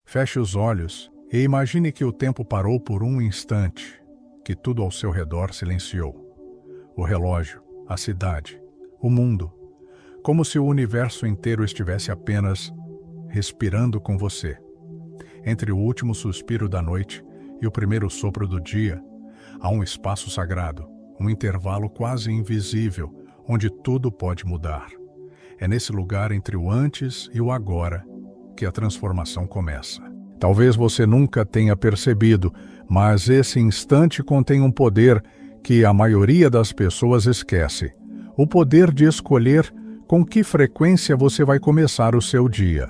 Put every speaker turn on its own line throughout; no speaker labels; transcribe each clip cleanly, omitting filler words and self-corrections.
Feche os olhos e imagine que o tempo parou por um instante, que tudo ao seu redor silenciou. O relógio, a cidade, o mundo, como se o universo inteiro estivesse apenas respirando com você. Entre o último suspiro da noite e o primeiro sopro do dia, há um espaço sagrado, um intervalo quase invisível, onde tudo pode mudar. É nesse lugar entre o antes e o agora que a transformação começa. Talvez você nunca tenha percebido, mas esse instante contém um poder que a maioria das pessoas esquece. O poder de escolher com que frequência você vai começar o seu dia.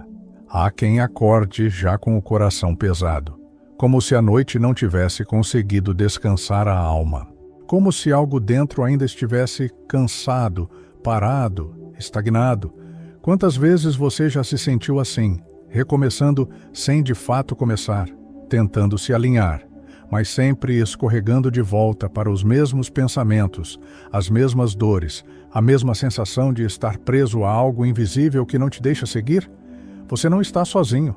Há quem acorde já com o coração pesado, como se a noite não tivesse conseguido descansar a alma. Como se algo dentro ainda estivesse cansado, parado, estagnado. Quantas vezes você já se sentiu assim, recomeçando sem de fato começar, tentando se alinhar, mas sempre escorregando de volta para os mesmos pensamentos, as mesmas dores, a mesma sensação de estar preso a algo invisível que não te deixa seguir? Você não está sozinho.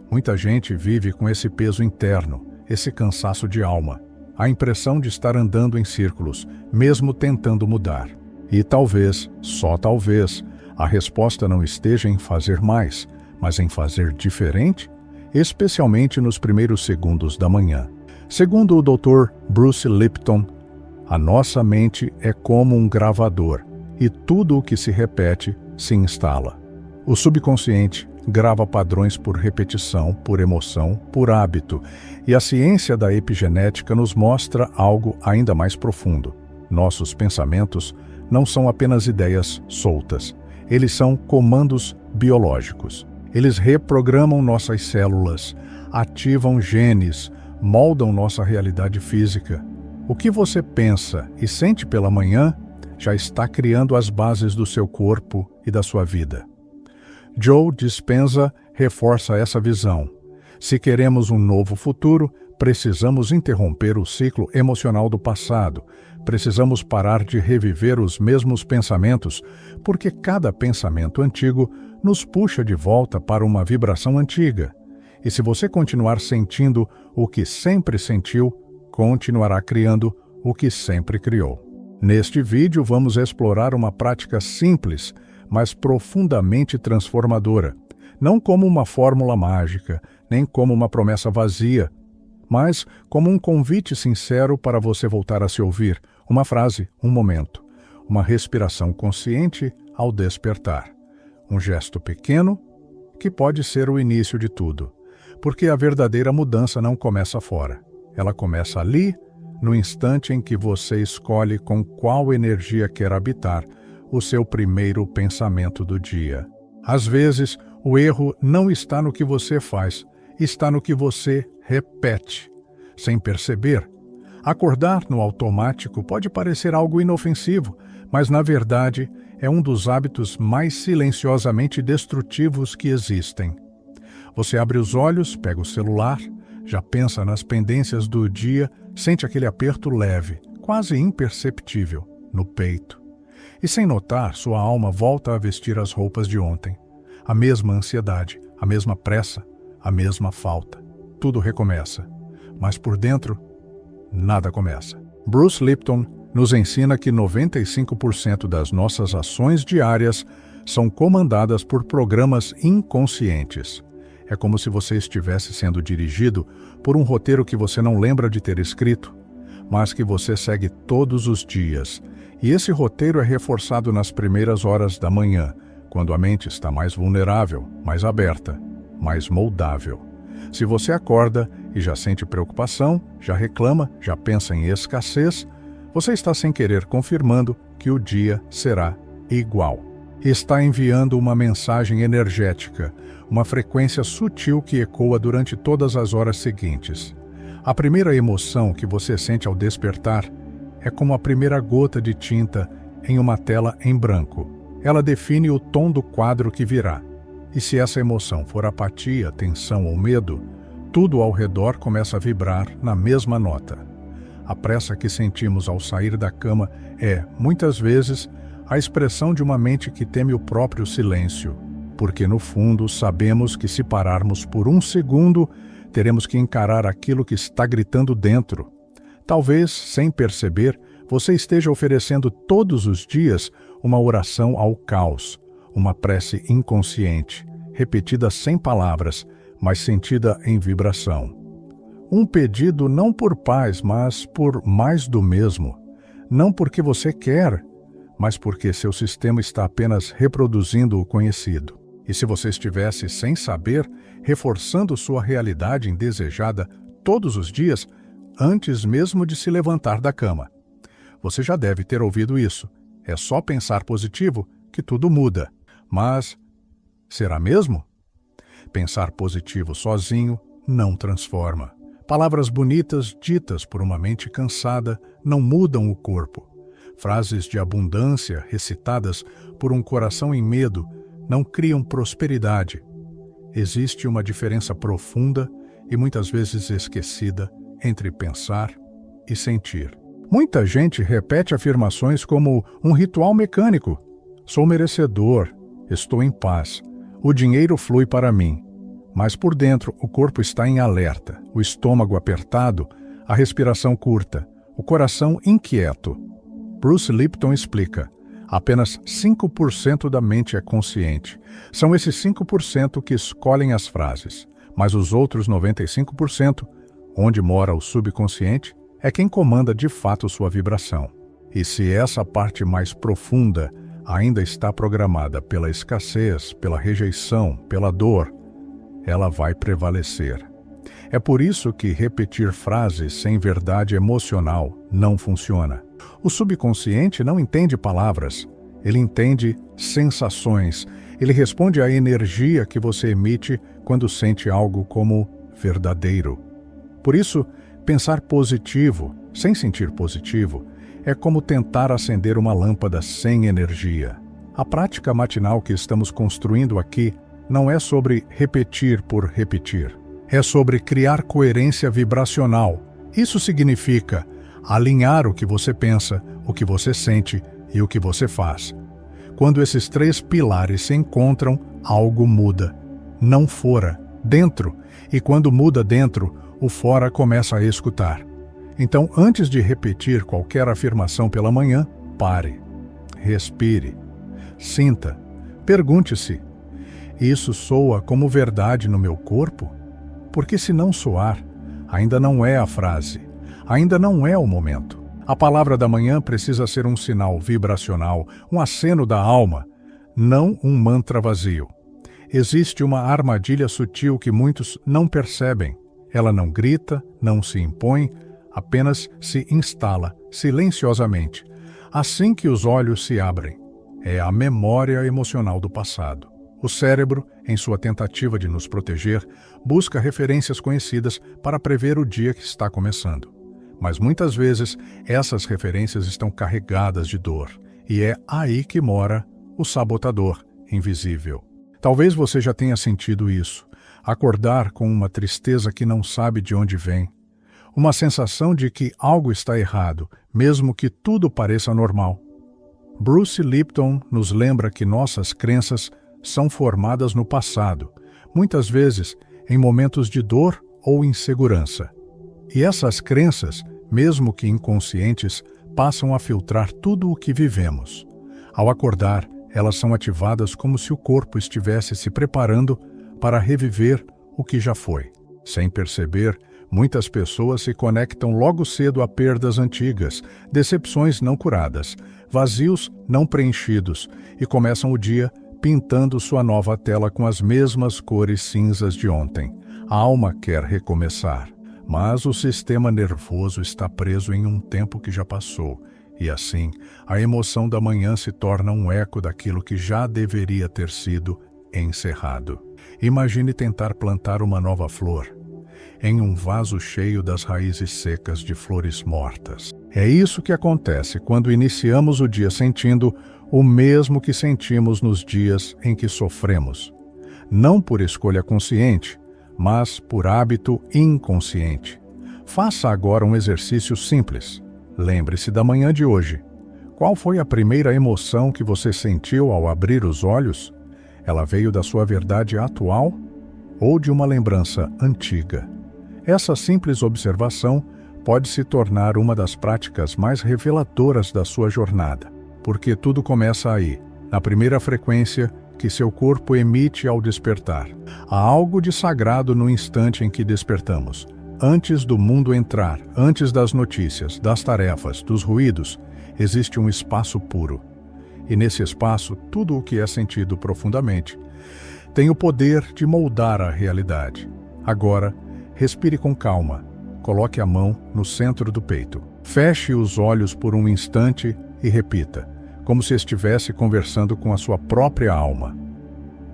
Muita gente vive com esse peso interno, esse cansaço de alma, a impressão de estar andando em círculos, mesmo tentando mudar. E talvez, só talvez, a resposta não esteja em fazer mais, mas em fazer diferente, especialmente nos primeiros segundos da manhã. Segundo o Dr. Bruce Lipton, a nossa mente é como um gravador, e tudo o que se repete se instala. O subconsciente grava padrões por repetição, por emoção, por hábito, e a ciência da epigenética nos mostra algo ainda mais profundo. Nossos pensamentos não são apenas ideias soltas, eles são comandos biológicos. Eles reprogramam nossas células, ativam genes, moldam nossa realidade física. O que você pensa e sente pela manhã já está criando as bases do seu corpo e da sua vida. Joe Dispenza reforça essa visão. Se queremos um novo futuro, precisamos interromper o ciclo emocional do passado. Precisamos parar de reviver os mesmos pensamentos, porque cada pensamento antigo nos puxa de volta para uma vibração antiga. E se você continuar sentindo o que sempre sentiu, continuará criando o que sempre criou. Neste vídeo, vamos explorar uma prática simples, mas profundamente transformadora. Não como uma fórmula mágica, nem como uma promessa vazia, mas como um convite sincero para você voltar a se ouvir, uma frase, um momento, uma respiração consciente ao despertar. Um gesto pequeno que pode ser o início de tudo, porque a verdadeira mudança não começa fora. Ela começa ali, no instante em que você escolhe com qual energia quer habitar o seu primeiro pensamento do dia. Às vezes, o erro não está no que você faz, está no que você repete. Sem perceber, acordar no automático pode parecer algo inofensivo, mas na verdade é um dos hábitos mais silenciosamente destrutivos que existem. Você abre os olhos, pega o celular, já pensa nas pendências do dia, sente aquele aperto leve, quase imperceptível, no peito. E sem notar, sua alma volta a vestir as roupas de ontem. A mesma ansiedade, a mesma pressa, a mesma falta. Tudo recomeça. Mas por dentro, nada começa. Bruce Lipton nos ensina que 95% das nossas ações diárias são comandadas por programas inconscientes. É como se você estivesse sendo dirigido por um roteiro que você não lembra de ter escrito, mas que você segue todos os dias. E esse roteiro é reforçado nas primeiras horas da manhã, quando a mente está mais vulnerável, mais aberta, mais moldável. Se você acorda e já sente preocupação, já reclama, já pensa em escassez, você está sem querer confirmando que o dia será igual. Está enviando uma mensagem energética, uma frequência sutil que ecoa durante todas as horas seguintes. A primeira emoção que você sente ao despertar é como a primeira gota de tinta em uma tela em branco. Ela define o tom do quadro que virá. E se essa emoção for apatia, tensão ou medo, tudo ao redor começa a vibrar na mesma nota. A pressa que sentimos ao sair da cama é, muitas vezes, a expressão de uma mente que teme o próprio silêncio. porque no fundo sabemos que se pararmos por um segundo, teremos que encarar aquilo que está gritando dentro. Talvez, sem perceber, você esteja oferecendo todos os dias uma oração ao caos, uma prece inconsciente, repetida sem palavras, mas sentida em vibração. Um pedido não por paz, mas por mais do mesmo. Não porque você quer, mas porque seu sistema está apenas reproduzindo o conhecido. E se você estivesse, sem saber, reforçando sua realidade indesejada todos os dias, antes mesmo de se levantar da cama? Você já deve ter ouvido isso. É só pensar positivo que tudo muda. Mas, será mesmo? Pensar positivo sozinho não transforma. Palavras bonitas ditas por uma mente cansada não mudam o corpo. Frases de abundância recitadas por um coração em medo não criam prosperidade. Existe uma diferença profunda e muitas vezes esquecida entre pensar e sentir. Muita gente repete afirmações como um ritual mecânico. Sou merecedor, estou em paz, o dinheiro flui para mim. Mas por dentro o corpo está em alerta, o estômago apertado, a respiração curta, o coração inquieto. Bruce Lipton explica: apenas 5% da mente é consciente. São esses 5% que escolhem as frases, mas os outros 95%, onde mora o subconsciente, é quem comanda de fato sua vibração. E se essa parte mais profunda ainda está programada pela escassez, pela rejeição, pela dor, ela vai prevalecer. É por isso que repetir frases sem verdade emocional não funciona. O subconsciente não entende palavras, ele entende sensações. Ele responde à energia que você emite quando sente algo como verdadeiro. Por isso, pensar positivo, sem sentir positivo, é como tentar acender uma lâmpada sem energia. A prática matinal que estamos construindo aqui não é sobre repetir por repetir. É sobre criar coerência vibracional. Isso significa alinhar o que você pensa, o que você sente e o que você faz. Quando esses três pilares se encontram, algo muda. Não fora, dentro. E quando muda dentro, o fora começa a escutar. Então, antes de repetir qualquer afirmação pela manhã, pare, respire, sinta, pergunte-se: isso soa como verdade no meu corpo? Porque se não soar, ainda não é a frase, ainda não é o momento. A palavra da manhã precisa ser um sinal vibracional, um aceno da alma, não um mantra vazio. Existe uma armadilha sutil que muitos não percebem. Ela não grita, não se impõe, apenas se instala silenciosamente, assim que os olhos se abrem. É a memória emocional do passado. O cérebro, em sua tentativa de nos proteger, busca referências conhecidas para prever o dia que está começando. Mas muitas vezes, essas referências estão carregadas de dor, e é aí que mora o sabotador invisível. Talvez você já tenha sentido isso, acordar com uma tristeza que não sabe de onde vem, uma sensação de que algo está errado, mesmo que tudo pareça normal. Bruce Lipton nos lembra que nossas crenças são formadas no passado, muitas vezes em momentos de dor ou insegurança. E essas crenças, mesmo que inconscientes, passam a filtrar tudo o que vivemos. Ao acordar, elas são ativadas como se o corpo estivesse se preparando para reviver o que já foi. Sem perceber, muitas pessoas se conectam logo cedo a perdas antigas, decepções não curadas, vazios não preenchidos e começam o dia pintando sua nova tela com as mesmas cores cinzas de ontem. A alma quer recomeçar, mas o sistema nervoso está preso em um tempo que já passou, e assim, a emoção da manhã se torna um eco daquilo que já deveria ter sido encerrado. Imagine tentar plantar uma nova flor em um vaso cheio das raízes secas de flores mortas. É isso que acontece quando iniciamos o dia sentindo o mesmo que sentimos nos dias em que sofremos. Não por escolha consciente, mas por hábito inconsciente. Faça agora um exercício simples. Lembre-se da manhã de hoje. Qual foi a primeira emoção que você sentiu ao abrir os olhos? Ela veio da sua verdade atual ou de uma lembrança antiga? Essa simples observação pode se tornar uma das práticas mais reveladoras da sua jornada, porque tudo começa aí, na primeira frequência que seu corpo emite ao despertar. Há algo de sagrado no instante em que despertamos. Antes do mundo entrar, antes das notícias, das tarefas, dos ruídos, existe um espaço puro. E nesse espaço, tudo o que é sentido profundamente tem o poder de moldar a realidade. Agora, respire com calma. Coloque a mão no centro do peito. Feche os olhos por um instante e repita, como se estivesse conversando com a sua própria alma.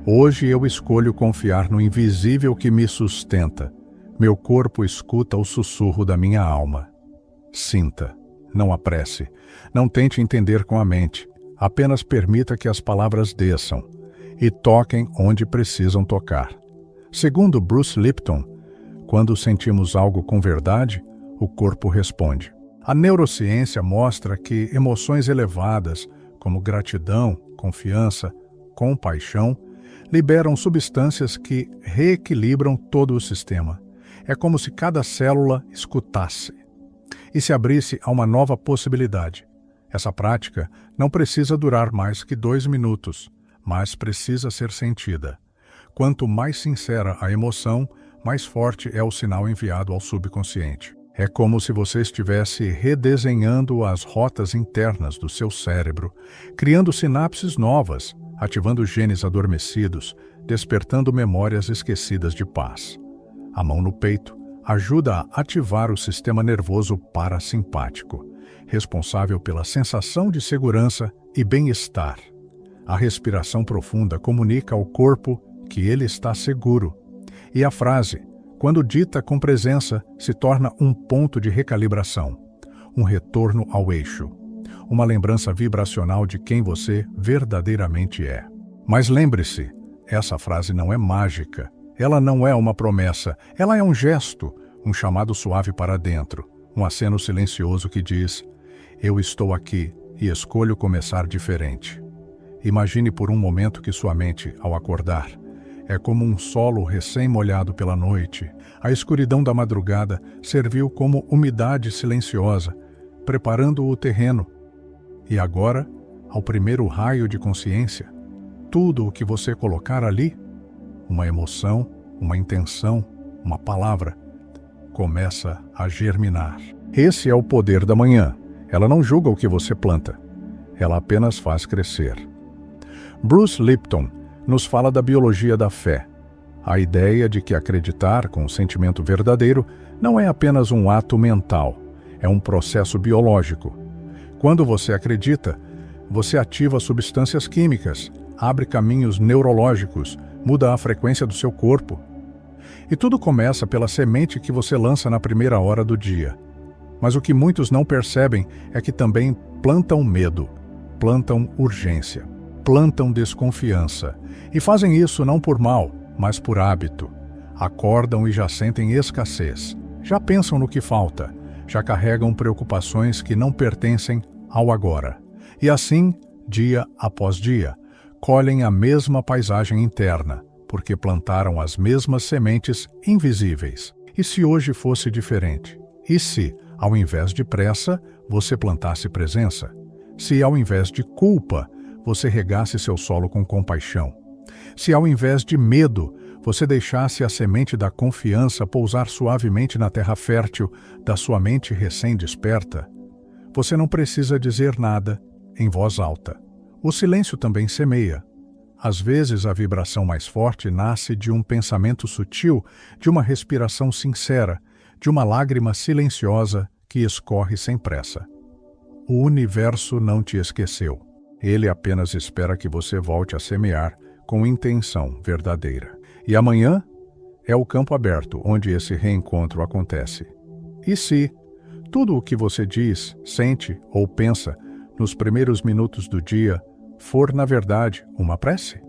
Hoje eu escolho confiar no invisível que me sustenta. Meu corpo escuta o sussurro da minha alma. Sinta, não apresse, não tente entender com a mente. Apenas permita que as palavras desçam e toquem onde precisam tocar. Segundo Bruce Lipton, quando sentimos algo com verdade, o corpo responde. A neurociência mostra que emoções elevadas, como gratidão, confiança, compaixão, liberam substâncias que reequilibram todo o sistema. É como se cada célula escutasse e se abrisse a uma nova possibilidade. Essa prática não precisa durar mais que 2 minutos, mas precisa ser sentida. Quanto mais sincera a emoção, mais forte é o sinal enviado ao subconsciente. É como se você estivesse redesenhando as rotas internas do seu cérebro, criando sinapses novas, ativando genes adormecidos, despertando memórias esquecidas de paz. A mão no peito ajuda a ativar o sistema nervoso parasimpático, responsável pela sensação de segurança e bem-estar. A respiração profunda comunica ao corpo que ele está seguro. E a frase, quando dita com presença, se torna um ponto de recalibração, um retorno ao eixo, uma lembrança vibracional de quem você verdadeiramente é. Mas lembre-se, essa frase não é mágica, ela não é uma promessa, ela é um gesto, um chamado suave para dentro, um aceno silencioso que diz: eu estou aqui e escolho começar diferente. Imagine por um momento que sua mente, ao acordar, é como um solo recém-molhado pela noite. A escuridão da madrugada serviu como umidade silenciosa, preparando o terreno. E agora, ao primeiro raio de consciência, tudo o que você colocar ali, uma emoção, uma intenção, uma palavra, começa a germinar. Esse é o poder da manhã. Ela não julga o que você planta. Ela apenas faz crescer. Bruce Lipton nos fala da biologia da fé. A ideia de que acreditar com um sentimento verdadeiro não é apenas um ato mental, é um processo biológico. Quando você acredita, você ativa substâncias químicas, abre caminhos neurológicos, muda a frequência do seu corpo. E tudo começa pela semente que você lança na primeira hora do dia. Mas o que muitos não percebem é que também plantam medo, plantam urgência, plantam desconfiança. E fazem isso não por mal, mas por hábito. Acordam e já sentem escassez, já pensam no que falta, já carregam preocupações que não pertencem ao agora. E assim, dia após dia, colhem a mesma paisagem interna, porque plantaram as mesmas sementes invisíveis. E se hoje fosse diferente? E se, ao invés de pressa, você plantasse presença? Se, ao invés de culpa, você regasse seu solo com compaixão? Se, ao invés de medo, você deixasse a semente da confiança pousar suavemente na terra fértil da sua mente recém-desperta? Você não precisa dizer nada em voz alta. O silêncio também semeia. Às vezes, a vibração mais forte nasce de um pensamento sutil, de uma respiração sincera, de uma lágrima silenciosa que escorre sem pressa. O universo não te esqueceu. Ele apenas espera que você volte a semear com intenção verdadeira. E amanhã é o campo aberto onde esse reencontro acontece. E se tudo o que você diz, sente ou pensa nos primeiros minutos do dia for, na verdade, uma prece?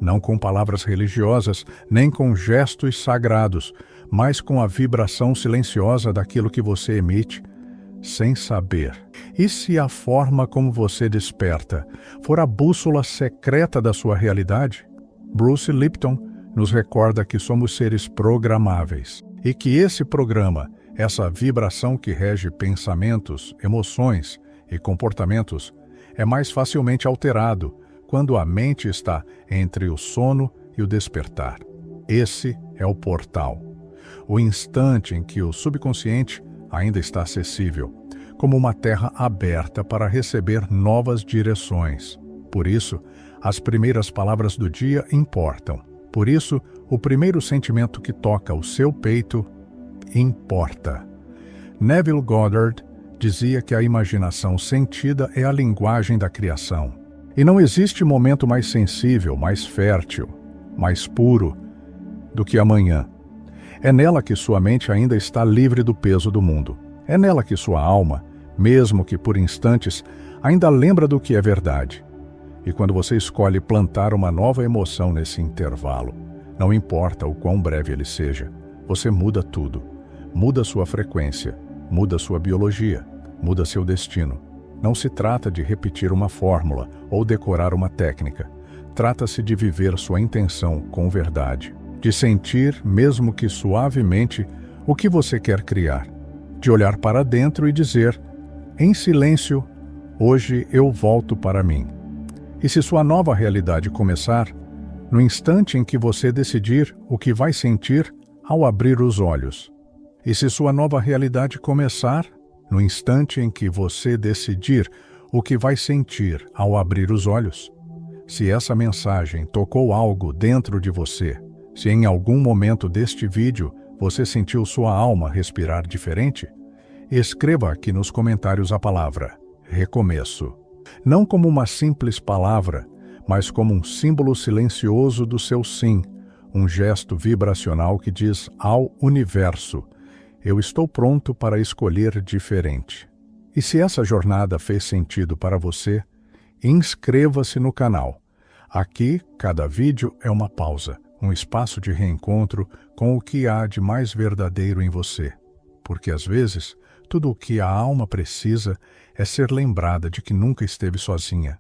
Não com palavras religiosas, nem com gestos sagrados, mas com a vibração silenciosa daquilo que você emite, sem saber. E se a forma como você desperta for a bússola secreta da sua realidade? Bruce Lipton nos recorda que somos seres programáveis e que esse programa, essa vibração que rege pensamentos, emoções e comportamentos, é mais facilmente alterado quando a mente está entre o sono e o despertar. Esse é o portal, o instante em que o subconsciente ainda está acessível, como uma terra aberta para receber novas direções. Por isso, as primeiras palavras do dia importam. Por isso, o primeiro sentimento que toca o seu peito importa. Neville Goddard dizia que a imaginação sentida é a linguagem da criação. E não existe momento mais sensível, mais fértil, mais puro do que amanhã. É nela que sua mente ainda está livre do peso do mundo. É nela que sua alma, mesmo que por instantes, ainda lembra do que é verdade. E quando você escolhe plantar uma nova emoção nesse intervalo, não importa o quão breve ele seja, você muda tudo. Muda sua frequência, muda sua biologia, muda seu destino. Não se trata de repetir uma fórmula ou decorar uma técnica. Trata-se de viver sua intenção com verdade, de sentir, mesmo que suavemente, o que você quer criar, de olhar para dentro e dizer, em silêncio, hoje eu volto para mim. E se sua nova realidade começar, no instante em que você decidir o que vai sentir ao abrir os olhos. E se sua nova realidade começar, no instante em que você decidir o que vai sentir ao abrir os olhos. Se essa mensagem tocou algo dentro de você, se em algum momento deste vídeo você sentiu sua alma respirar diferente, escreva aqui nos comentários a palavra recomeço. Não como uma simples palavra, mas como um símbolo silencioso do seu sim, um gesto vibracional que diz ao universo: eu estou pronto para escolher diferente. E se essa jornada fez sentido para você, inscreva-se no canal. Aqui, cada vídeo é uma pausa, um espaço de reencontro com o que há de mais verdadeiro em você. Porque às vezes, tudo o que a alma precisa é ser lembrada de que nunca esteve sozinha,